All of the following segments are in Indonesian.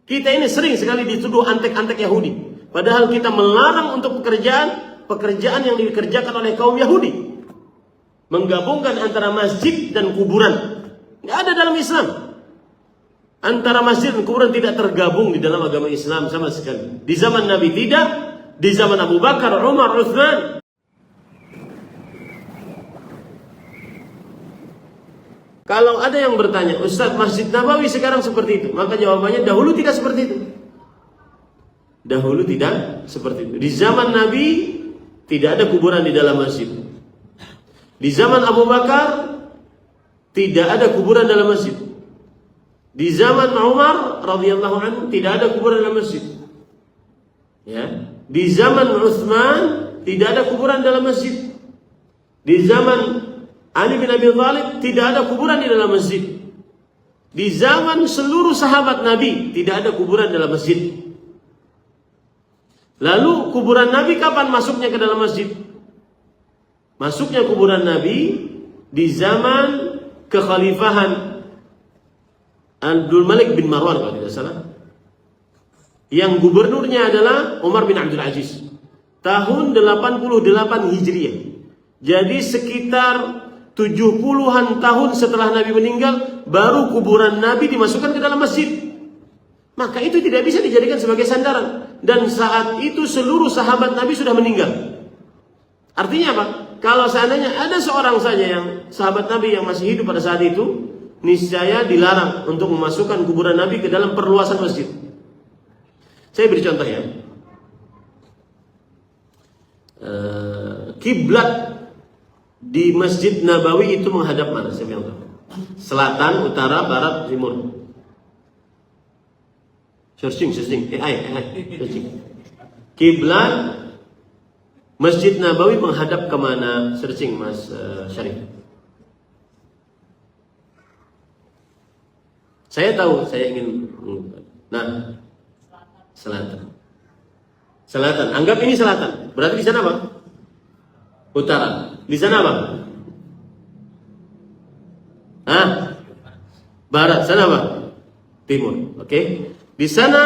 Kita ini sering sekali dituduh antek-antek Yahudi. Padahal kita melarang untuk pekerjaan yang dikerjakan oleh kaum Yahudi. Menggabungkan antara masjid dan kuburan. Nggak ada dalam Islam. Antara masjid dan kuburan tidak tergabung di dalam agama Islam sama sekali. Di zaman Nabi tidak, di zaman Abu Bakar, Umar, Utsman. Kalau ada yang bertanya, Ustaz, Masjid Nabawi sekarang seperti itu, maka jawabannya dahulu tidak seperti itu. Dahulu tidak seperti itu. Di zaman Nabi tidak ada kuburan di dalam masjid. Di zaman Abu Bakar tidak ada kuburan dalam masjid. Di zaman Umar radhiyallahu anhu tidak ada kuburan dalam masjid. Ya. Di zaman Utsman tidak ada kuburan dalam masjid. Di zaman Ali bin Abi Thalib tidak ada kuburan di dalam masjid. Di zaman seluruh sahabat Nabi tidak ada kuburan dalam masjid. Lalu kuburan Nabi kapan masuknya ke dalam masjid? Masuknya kuburan Nabi di zaman kekhalifahan Abdul Malik bin Marwan kalau tidak salah. Yang gubernurnya adalah Umar bin Abdul Aziz. Tahun 88 Hijriah. Jadi sekitar 70-an tahun setelah Nabi meninggal, baru kuburan Nabi dimasukkan ke dalam masjid. Maka itu tidak bisa dijadikan sebagai sandaran. Dan saat itu seluruh sahabat Nabi sudah meninggal. Artinya apa? Kalau seandainya ada seorang saja yang sahabat Nabi yang masih hidup pada saat itu, niscaya dilarang untuk memasukkan kuburan Nabi ke dalam perluasan masjid. Saya beri contoh ya. Kiblat di Masjid Nabawi itu menghadap mana? Saya bilang tahu. Selatan, utara, barat, timur. Searching. Searching. Kiblat Masjid Nabawi menghadap kemana? Searching Mas Syarif. Saya tahu, saya ingin. Nah, selatan. Selatan. Anggap ini selatan. Berarti di sana apa? Utara. Di sana apa? Barat. Sana apa? Timur. Oke. Di sana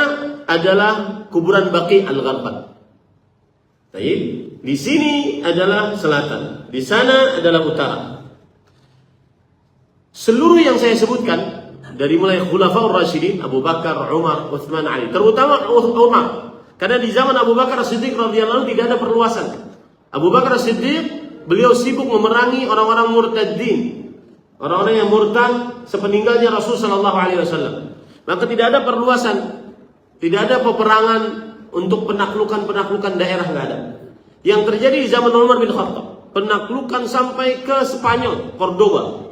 adalah kuburan Baqi Al-Gharqad. Baik. Di sini adalah selatan. Di sana adalah utara. Seluruh yang saya sebutkan dari mulai Khulafaur Rasyidin, Abu Bakar, Umar, Utsman, Ali, terutama Umar. Karena di zaman Abu Bakar As-Siddiq radhiyallahu anhu tidak ada perluasan. Abu Bakar As-Siddiq beliau sibuk memerangi orang-orang murtadin, orang-orang yang murtad sepeninggalnya Rasul sallallahu alaihi wasallam. Maka tidak ada perluasan, tidak ada peperangan untuk penaklukan daerah, nggak ada. Yang terjadi di zaman Umar bin Khattab, penaklukan sampai ke Spanyol, Cordoba.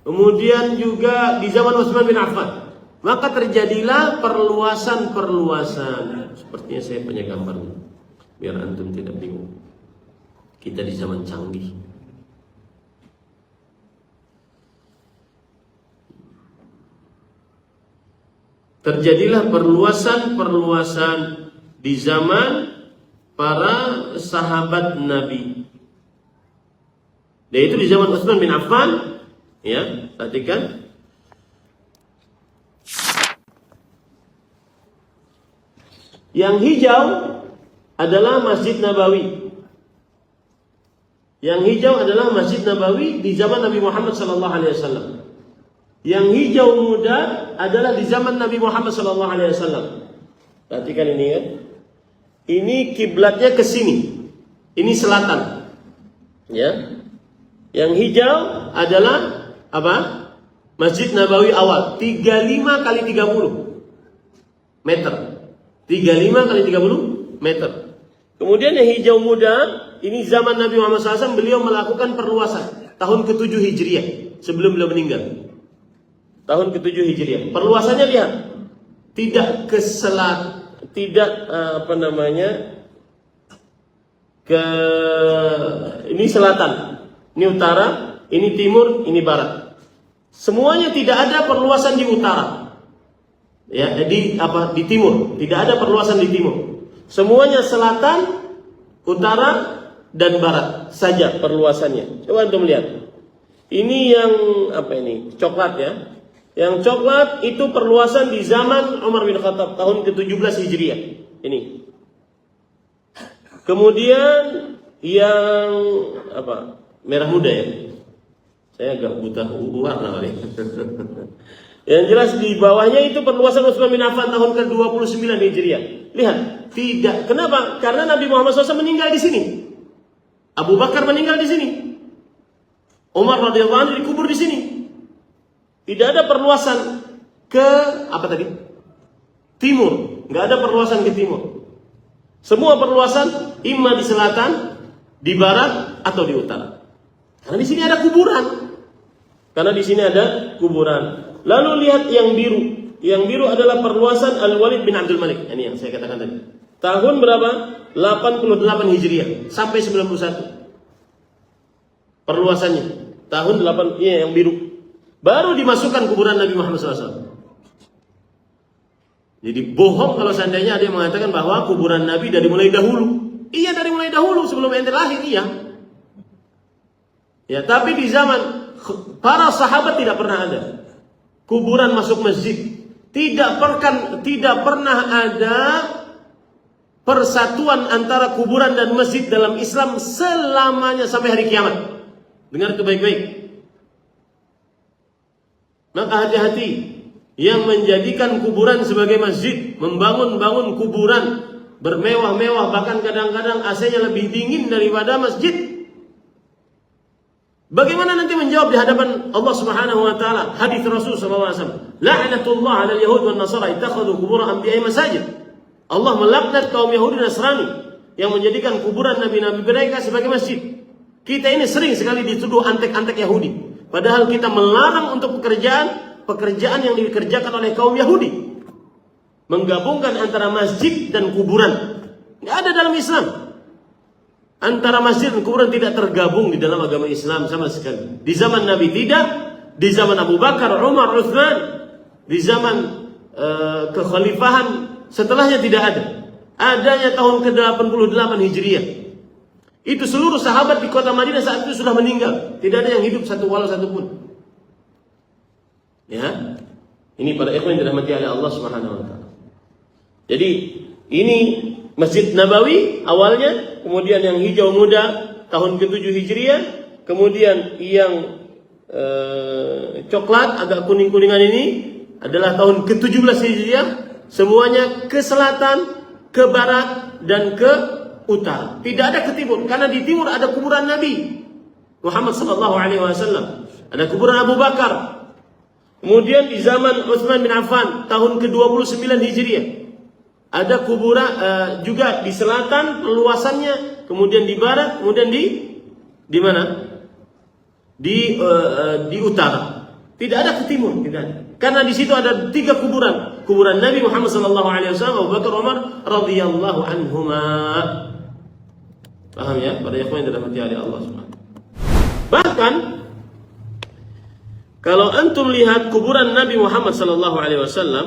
Kemudian juga di zaman Utsman bin Affan. Maka terjadilah perluasan. Sepertinya saya punya gambarnya, biar antum tidak bingung. Kita di zaman canggih. Terjadilah perluasan di zaman para sahabat Nabi. Yaitu di zaman Utsman bin Affan, ya, perhatikan. Yang hijau adalah Masjid Nabawi. Yang hijau adalah Masjid Nabawi di zaman Nabi Muhammad SAW. Yang hijau muda adalah di zaman Nabi Muhammad SAW. Perhatikan ini ya. Ini kiblatnya ke sini. Ini selatan. Ya. Yang hijau adalah apa? Masjid Nabawi awal. 35 kali 30 meter. 35 kali 30 meter. Kemudian yang hijau muda, ini zaman Nabi Muhammad SAW, beliau melakukan perluasan tahun ke-7 Hijriah, sebelum beliau meninggal. Tahun ke-7 Hijriah. Perluasannya lihat, tidak ke ini selatan, ini utara, ini timur, ini barat. Semuanya tidak ada perluasan di utara. Ya, di timur, tidak ada perluasan di timur. Semuanya selatan, utara, dan barat saja perluasannya. Coba antum lihat. Ini yang coklat ya. Yang coklat itu perluasan di zaman Umar bin Khattab tahun ke-17 Hijriah. Ini. Kemudian yang apa? Merah muda ya. Saya agak buta warna kali. Yang jelas di bawahnya itu perluasan Utsman bin Affan tahun ke-29 Hijriah. Lihat, tidak. Kenapa? Karena Nabi Muhammad SAW meninggal di sini. Abu Bakar meninggal di sini. Umar radhiyallahu anhu dikubur di sini. Tidak ada perluasan ke apa tadi? Timur. Nggak ada perluasan ke timur. Semua perluasan imma di selatan, di barat atau di utara. Karena di sini ada kuburan. Karena di sini ada kuburan. Lalu lihat yang biru. Yang biru adalah perluasan Al-Walid bin Abdul Malik. Ini yang saya katakan tadi. Tahun berapa? 88 Hijriah sampai 91. Perluasannya tahun 8 iya yang biru. Baru dimasukkan kuburan Nabi Muhammad SAW. Jadi bohong kalau seandainya ada yang mengatakan bahwa kuburan Nabi dari mulai dahulu. Iya dari mulai dahulu sebelum ente lahir iya. Ya tapi di zaman para sahabat tidak pernah ada kuburan masuk masjid. Tidak pernah ada persatuan antara kuburan dan masjid dalam Islam selamanya sampai hari kiamat. Dengar itu baik-baik. Maka hati-hati yang menjadikan kuburan sebagai masjid, membangun kuburan bermewah-mewah, bahkan kadang-kadang AC-nya lebih dingin daripada masjid. Bagaimana nanti menjawab di hadapan Allah Subhanahu wa taala? Hadis Rasul sallallahu alaihi wasallam, "La'natullah 'alal yahud wan nasara ittakhadhu qubur anbiya'i masajid." Allah melaknat kaum Yahudi dan Nasrani yang menjadikan kuburan nabi-nabi mereka sebagai masjid. Kita ini sering sekali dituduh antek-antek Yahudi, padahal kita melarang untuk pekerjaan yang dikerjakan oleh kaum Yahudi. Menggabungkan antara masjid dan kuburan. Tidak ada dalam Islam. Antara masjid dan kuburan tidak tergabung di dalam agama Islam sama sekali. Di zaman Nabi tidak, di zaman Abu Bakar, Umar, Utsman, di zaman kekhalifahan setelahnya tidak ada. Adanya tahun ke-88 Hijriah. Itu seluruh sahabat di kota Madinah saat itu sudah meninggal. Tidak ada yang hidup walau satu pun. Ya. Ini para ikhwan yang dirahmati oleh Allah Subhanahu wa taala. Jadi, ini Masjid Nabawi awalnya, kemudian yang hijau muda tahun ke-7 Hijriah, kemudian yang coklat agak kuning-kuningan ini adalah tahun ke-17 Hijriah, semuanya ke selatan, ke barat dan ke utara. Tidak ada ke timur karena di timur ada kuburan Nabi Muhammad sallallahu alaihi wasallam, ada kuburan Abu Bakar. Kemudian di zaman Utsman bin Affan tahun ke-29 Hijriah ada kuburan juga di selatan perluasannya, kemudian di barat, kemudian di mana? Di utara. Tidak ada ke timur, tidak ada. Karena di situ ada 3 kuburan. Kuburan Nabi Muhammad sallallahu alaihi wasallam, Abu Bakar, Umar radhiyallahu anhuma. Paham ya? Pada ikhwan yang dirahmati oleh Allah Subhanahu. Bahkan kalau antum lihat kuburan Nabi Muhammad sallallahu alaihi wasallam,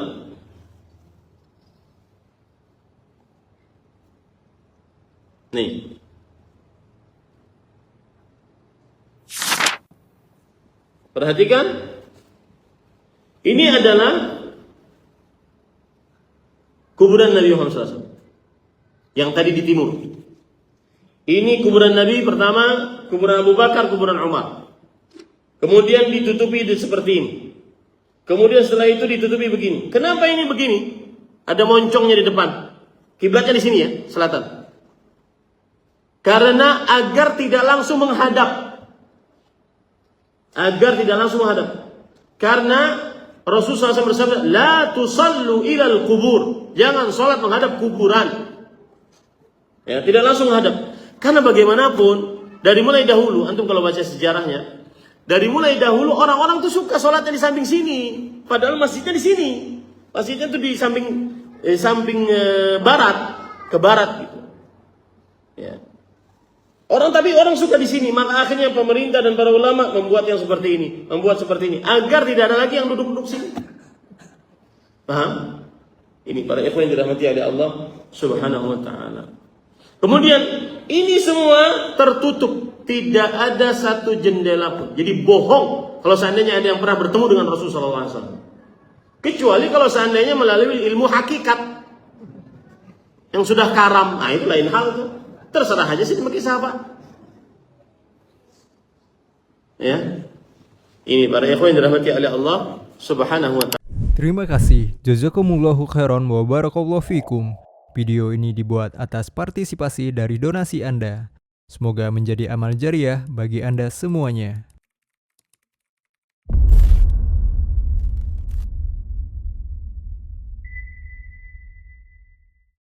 nih. Perhatikan. Ini adalah kuburan Nabi Muhammad SAW yang tadi di timur. Ini kuburan Nabi pertama, kuburan Abu Bakar, kuburan Umar. Kemudian ditutupi seperti ini. Kemudian setelah itu ditutupi begini. Kenapa ini begini? Ada moncongnya di depan. Kiblatnya di sini ya, selatan. Karena agar tidak langsung menghadap. Agar tidak langsung menghadap. Karena Rasulullah SAW bersabda, "La tusallu ilal kubur." Jangan sholat menghadap kuburan. Ya, tidak langsung menghadap. Karena bagaimanapun, dari mulai dahulu, antum kalau baca sejarahnya, dari mulai dahulu orang-orang tuh suka sholatnya di samping sini. Padahal masjidnya di sini. Masjidnya tuh di samping barat, ke barat gitu. Ya. Tapi orang suka di sini, maka akhirnya pemerintah dan para ulama membuat yang seperti ini, membuat seperti ini, agar tidak ada lagi yang duduk-duduk sini. Paham? Ini para ikhwan yang dirahmati oleh Allah Subhanahu wa taala. Kemudian ini semua tertutup. tidak ada satu jendela pun. Jadi bohong kalau seandainya ada yang pernah bertemu dengan Rasulullah SAW. Kecuali kalau seandainya melalui ilmu hakikat yang sudah karam, nah itu lain hal tuh. Terserah aja sih sama sahabat. Ya, ini para ikhwan yang dirahmati oleh Allah Subhanahu wa Ta'ala. Terima kasih. Jazakumullahu khairan wa barakallahu fikum. Video ini dibuat atas partisipasi dari donasi Anda. Semoga menjadi amal jariah bagi Anda semuanya.